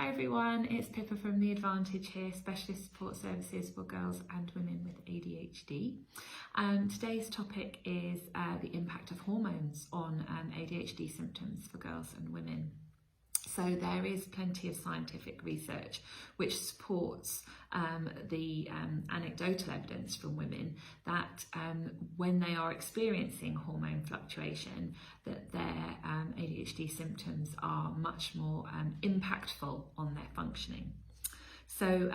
Hi everyone, it's Pippa from the Advantage here, Specialist Support Services for Girls and Women with ADHD. Today's topic is the impact of hormones on ADHD symptoms for girls and women. So there is plenty of scientific research which supports the anecdotal evidence from women that when they are experiencing hormone fluctuation, that their ADHD symptoms are much more impactful on their functioning. So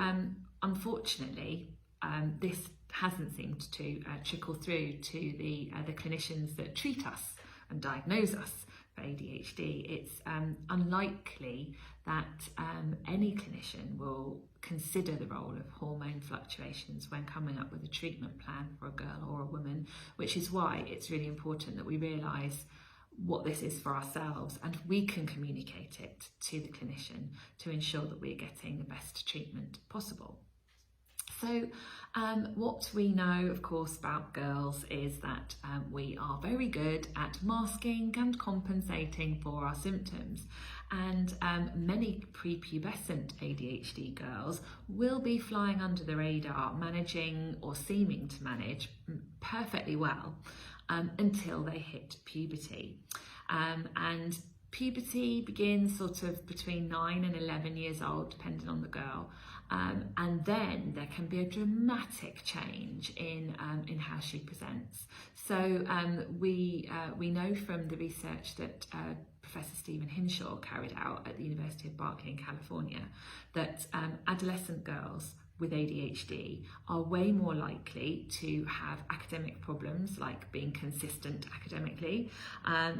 unfortunately, this hasn't seemed to trickle through to the clinicians that treat us and diagnose us for ADHD. It's unlikely that any clinician will consider the role of hormone fluctuations when coming up with a treatment plan for a girl or a woman, which is why it's really important that we realise what this is for ourselves and we can communicate it to the clinician to ensure that we're getting the best treatment possible. So what we know, of course, about girls is that we are very good at masking and compensating for our symptoms. And many prepubescent ADHD girls will be flying under the radar, managing or seeming to manage perfectly well until they hit puberty. And puberty begins sort of between 9 and 11 years old, depending on the girl. And then there can be a dramatic change in how she presents. So we know from the research that Professor Stephen Hinshaw carried out at the University of Berkeley in California that adolescent girls with ADHD are way more likely to have academic problems, like being consistent academically.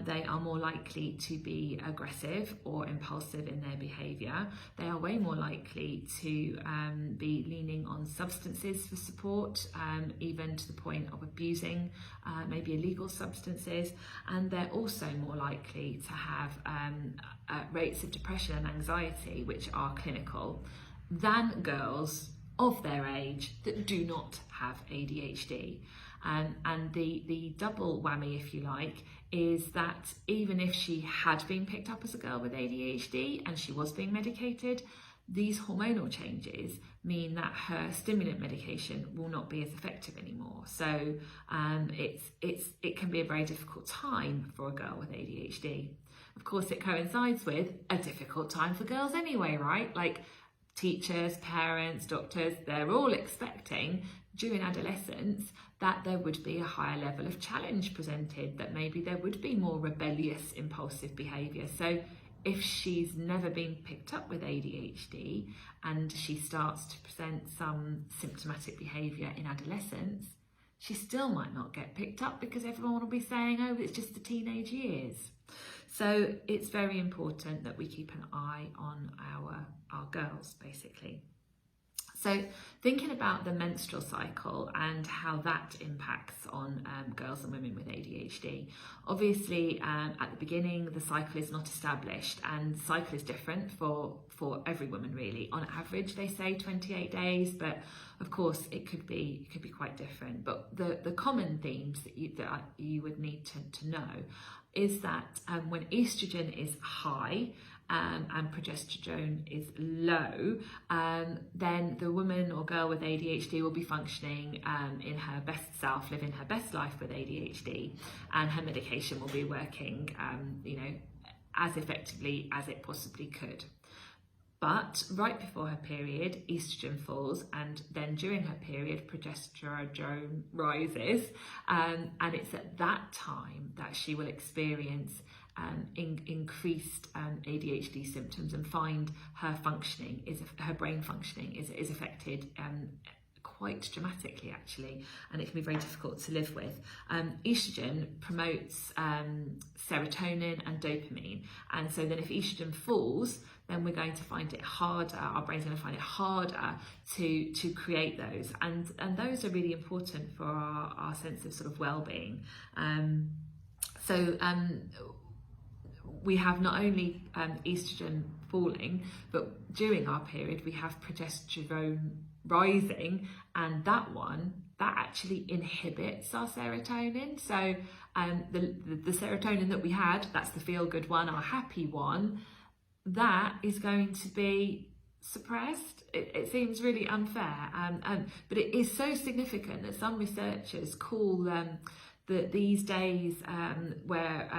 They are more likely to be aggressive or impulsive in their behaviour. They are way more likely to be leaning on substances for support, even to the point of abusing maybe illegal substances. And they're also more likely to have rates of depression and anxiety, which are clinical, than girls of their age that do not have ADHD. And the double whammy, if you like, is that even if she had been picked up as a girl with ADHD and she was being medicated, these hormonal changes mean that her stimulant medication will not be as effective anymore. So it can be a very difficult time for a girl with ADHD. Of course, it coincides with a difficult time for girls anyway, right? Like, teachers, parents, doctors, they're all expecting during adolescence that there would be a higher level of challenge presented, that maybe there would be more rebellious, impulsive behaviour. So if she's never been picked up with ADHD and she starts to present some symptomatic behaviour in adolescence, she still might not get picked up because everyone will be saying, oh, it's just the teenage years. So it's very important that we keep an eye on our girls, basically. So thinking about the menstrual cycle and how that impacts on girls and women with ADHD. Obviously, at the beginning, the cycle is not established, and the cycle is different for every woman, really. On average, they say 28 days, but of course, it could be quite different. But the common themes that you would need to know is that when estrogen is high, and progesterone is low, then the woman or girl with ADHD will be functioning in her best self, living her best life with ADHD, and her medication will be working, as effectively as it possibly could. But right before her period, estrogen falls, and then during her period, progesterone rises, and it's at that time that she will experience increased ADHD symptoms and find her brain functioning is affected quite dramatically, actually, and it can be very difficult to live with. Estrogen promotes serotonin and dopamine, and so then if estrogen falls, then we're going to find it harder, our brain's going to find it harder to create those, and those are really important for our sense of sort of well-being. We have not only estrogen falling, but during our period we have progesterone rising, and that actually inhibits our serotonin. So the serotonin that we had, that's the feel-good one, our happy one, that is going to be suppressed. It seems really unfair, but it is so significant that some researchers call these days where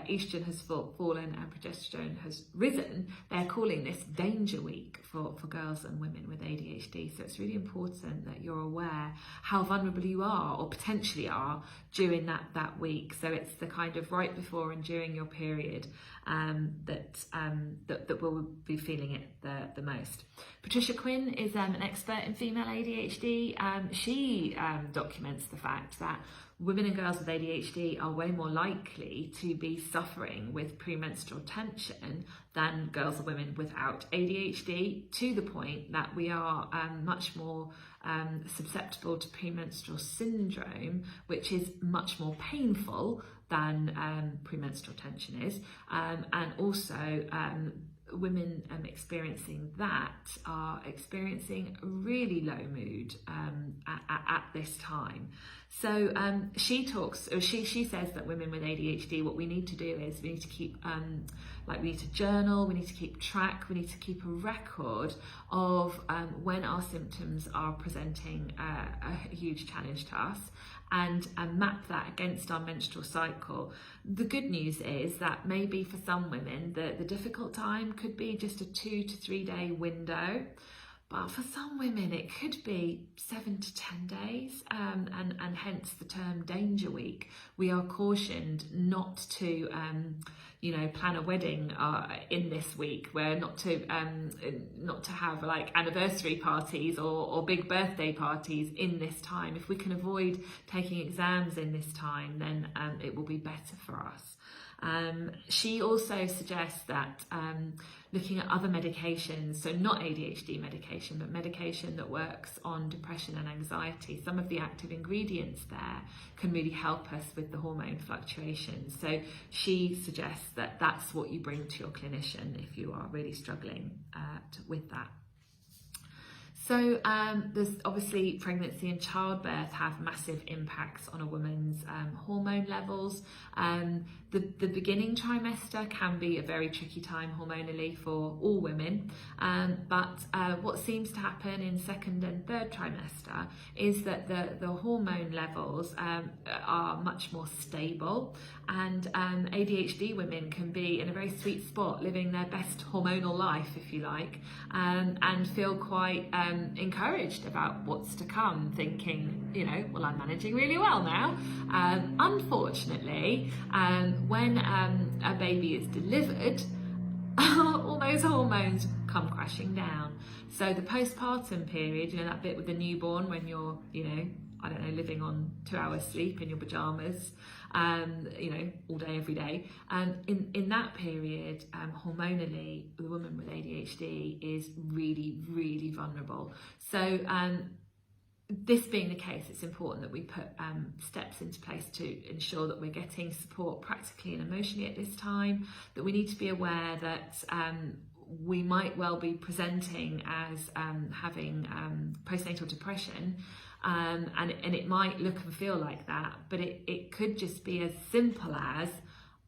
estrogen has fallen and progesterone has risen, they're calling this danger week for girls and women with ADHD. So it's really important that you're aware how vulnerable you are or potentially are during that week. So it's the kind of right before and during your period that will be feeling it the most. Patricia Quinn is an expert in female ADHD. She documents the fact that women and girls with ADHD are way more likely to be suffering with premenstrual tension than girls and women without ADHD, to the point that we are much more susceptible to premenstrual syndrome, which is much more painful than premenstrual tension is, and also women experiencing that are experiencing really low mood at this time. So she says that women with ADHD, what we need to do is we need to keep we need to journal, we need to keep track, we need to keep a record of when our symptoms are presenting a huge challenge to us, and map that against our menstrual cycle. The good news is that maybe for some women the difficult time could be just a 2 to 3 day window, but for some women it could be 7 to 10 days, and hence the term danger week. We are cautioned not to plan a wedding in this week, where not to have like anniversary parties or big birthday parties in this time. If we can avoid taking exams in this time, then it will be better for us. She also suggests that looking at other medications, so not ADHD medication, but medication that works on depression and anxiety, some of the active ingredients there can really help us with the hormone fluctuations. So she suggests that that's what you bring to your clinician if you are really struggling with that. So there's obviously pregnancy and childbirth have massive impacts on a woman's hormone levels. The beginning trimester can be a very tricky time hormonally for all women, but what seems to happen in second and third trimester is that the hormone levels are much more stable, and ADHD women can be in a very sweet spot, living their best hormonal life, if you like, and feel quite encouraged about what's to come, thinking, well, I'm managing really well now. Unfortunately, when a baby is delivered, all those hormones come crashing down. So the postpartum period, that bit with the newborn when you're, living on 2 hours sleep in your pajamas, all day, every day. In that period, hormonally, the woman with ADHD is really, really vulnerable. So this being the case, it's important that we put steps into place to ensure that we're getting support practically and emotionally at this time, that we need to be aware that we might well be presenting as having postnatal depression, and it might look and feel like that, but it could just be as simple as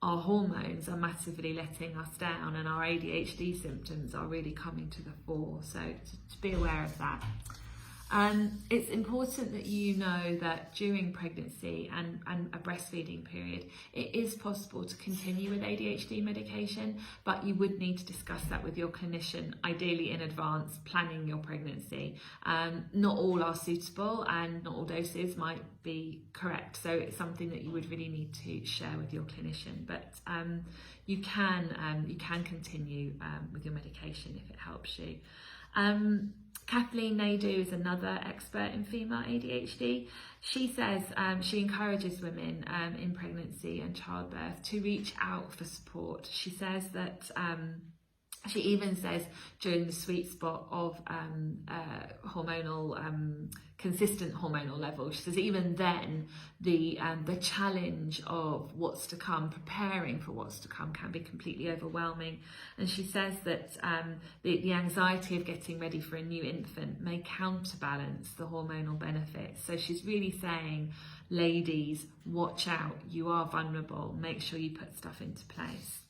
our hormones are massively letting us down and our ADHD symptoms are really coming to the fore. So to be aware of that. It's important that you know that during pregnancy and a breastfeeding period, it is possible to continue with ADHD medication, but you would need to discuss that with your clinician, ideally in advance, planning your pregnancy. Not all are suitable and not all doses might be correct, so it's something that you would really need to share with your clinician, but you can continue with your medication if it helps you. Kathleen Naidoo is another expert in female ADHD. She says she encourages women in pregnancy and childbirth to reach out for support. She says that she even says during the sweet spot of consistent hormonal levels, she says even then the challenge of what's to come, preparing for what's to come, can be completely overwhelming. And she says that the anxiety of getting ready for a new infant may counterbalance the hormonal benefits. So she's really saying, ladies, watch out, you are vulnerable, make sure you put stuff into place.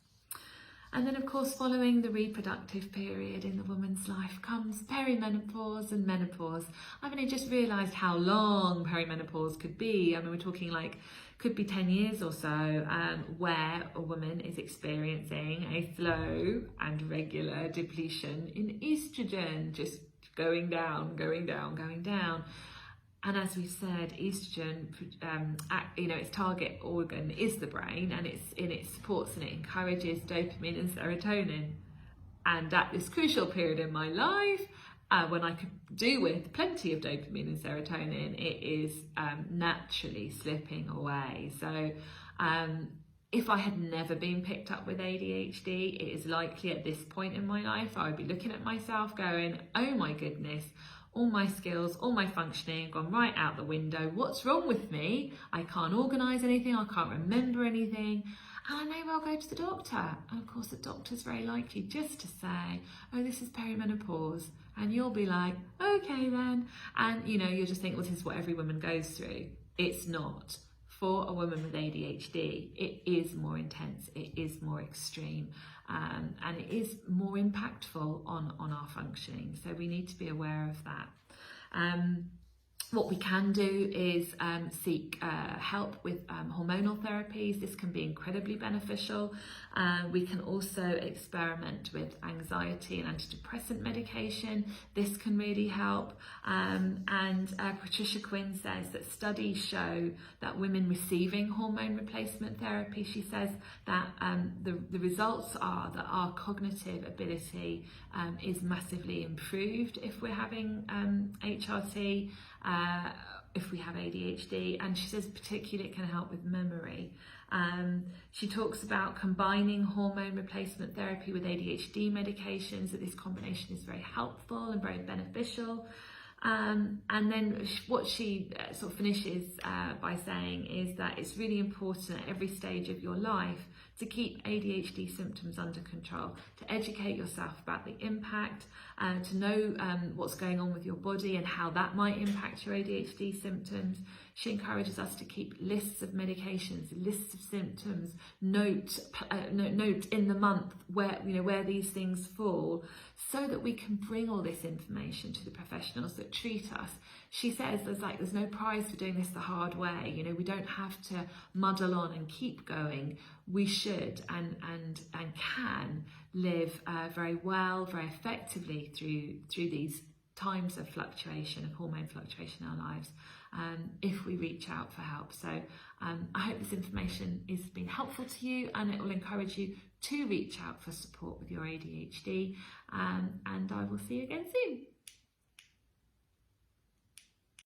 And then, of course, following the reproductive period in the woman's life comes perimenopause and menopause. I've only just realised how long perimenopause could be. I mean, we're talking like, could be 10 years or so, where a woman is experiencing a slow and regular depletion in estrogen, just going down, going down, going down. And as we've said, estrogen, its target organ is the brain, and it supports and it encourages dopamine and serotonin. And at this crucial period in my life, when I could do with plenty of dopamine and serotonin, it is naturally slipping away. So if I had never been picked up with ADHD, it is likely at this point in my life I would be looking at myself going, oh my goodness, all my skills, all my functioning have gone right out the window. What's wrong with me? I can't organise anything, I can't remember anything. And I may well go to the doctor. And of course the doctor's very likely just to say, oh, this is perimenopause. And you'll be like, okay then. And you'll just think, well, this is what every woman goes through. It's not. For a woman with ADHD, it is more intense, it is more extreme, and it is more impactful on our functioning. So we need to be aware of that. What we can do is seek help with hormonal therapies. This can be incredibly beneficial. We can also experiment with anxiety and antidepressant medication. This can really help. And Patricia Quinn says that studies show that women receiving hormone replacement therapy, she says that the results are that our cognitive ability is massively improved if we're having HRT. If we have ADHD, and she says particularly it can help with memory. She talks about combining hormone replacement therapy with ADHD medications, that this combination is very helpful and very beneficial. And then what she sort of finishes by saying is that it's really important at every stage of your life to keep ADHD symptoms under control, to educate yourself about the impact, to know what's going on with your body and how that might impact your ADHD symptoms. She encourages us to keep lists of medications, lists of symptoms, note in the month where these things fall, so that we can bring all this information to the professionals that treat us. She says there's no prize for doing this the hard way. We don't have to muddle on and keep going. We should and can live very well, very effectively through these times of fluctuation, of hormone fluctuation in our lives, if we reach out for help. So I hope this information has been helpful to you, and it will encourage you to reach out for support with your ADHD, and I will see you again soon.